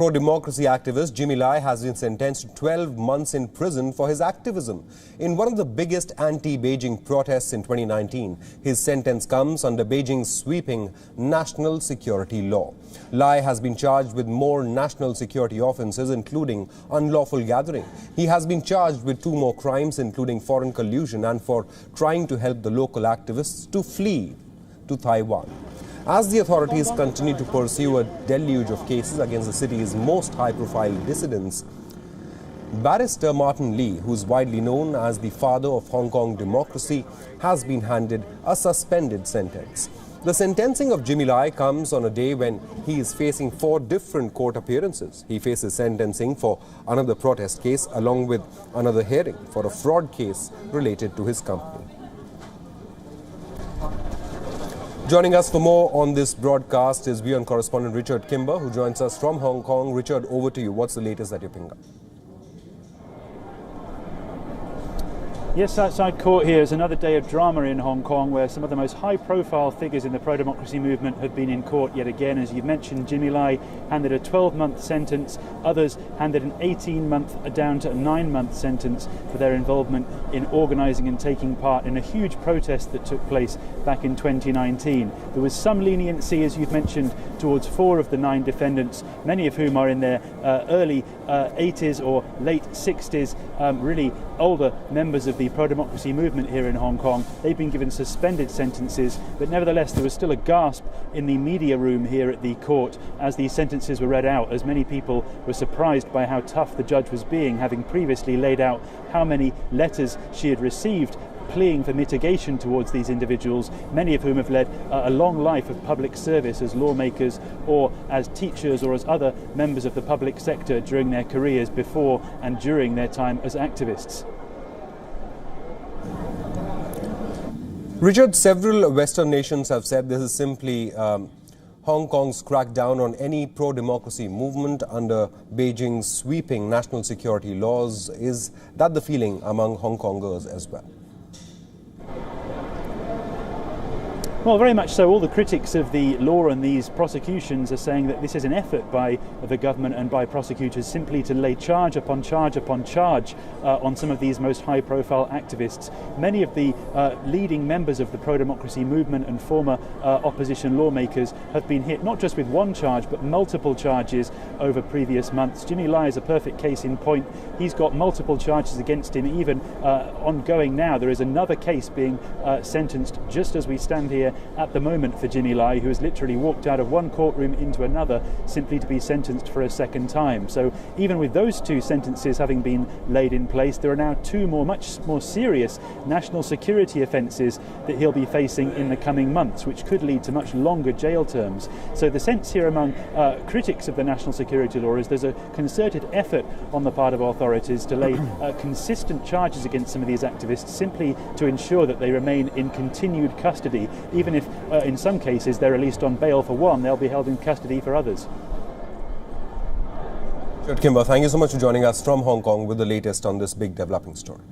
Pro-democracy activist Jimmy Lai has been sentenced to 12 months in prison for his activism in one of the biggest anti-Beijing protests in 2019. His sentence comes under Beijing's sweeping national security law. Lai has been charged with more national security offences, including unlawful gathering. He has been charged with 2 more crimes, including foreign collusion and for trying to help the local activists to flee to Taiwan. As the authorities continue to pursue a deluge of cases against the city's most high-profile dissidents, Barrister Martin Lee, who is widely known as the father of Hong Kong democracy, has been handed a suspended sentence. The sentencing of Jimmy Lai comes on a day when he is facing 4 different court appearances. He faces sentencing for another protest case along with another hearing for a fraud case related to his company. Joining us for more on this broadcast is WION correspondent Richard Kimber, who joins us from Hong Kong. Richard, over to you. What's the latest that you're picking up? Yes, outside court here is another day of drama in Hong Kong, where some of the most high-profile figures in the pro-democracy movement have been in court yet again. As you've mentioned, Jimmy Lai handed a 12-month sentence. Others handed an 18-month down to a 9-month sentence for their involvement in organising and taking part in a huge protest that took place back in 2019. There was some leniency, as you've mentioned, towards 4 of the 9 defendants, many of whom are in their early 80s or late 60s, really older members of the pro-democracy movement here in Hong Kong. They've been given suspended sentences, but nevertheless there was still a gasp in the media room here at the court as these sentences were read out, as many people were surprised by how tough the judge was being, having previously laid out how many letters she had received pleading for mitigation towards these individuals, many of whom have led a long life of public service as lawmakers or as teachers or as other members of the public sector during their careers before and during their time as activists. Richard, several Western nations have said this is simply Hong Kong's crackdown on any pro-democracy movement under Beijing's sweeping national security laws. Is that the feeling among Hong Kongers as well? Well, very much so. All the critics of the law and these prosecutions are saying that this is an effort by the government and by prosecutors simply to lay charge upon charge upon charge on some of these most high-profile activists. Many of the leading members of the pro-democracy movement and former opposition lawmakers have been hit not just with 1 charge but multiple charges over previous months. Jimmy Lai is a perfect case in point. He's got multiple charges against him, even ongoing now. There is another case being sentenced just as we stand here at the moment for Jimmy Lai, who has literally walked out of one courtroom into another simply to be sentenced for a second time. So even with those 2 sentences having been laid in place, there are now 2 much more serious national security offences that he'll be facing in the coming months, which could lead to much longer jail terms. So the sense here among critics of the national security law is there's a concerted effort on the part of authorities to lay consistent charges against some of these activists simply to ensure that they remain in continued custody. Even if in some cases they're released on bail for one, they'll be held in custody for others. Richard Kimber, thank you so much for joining us from Hong Kong with the latest on this big developing story.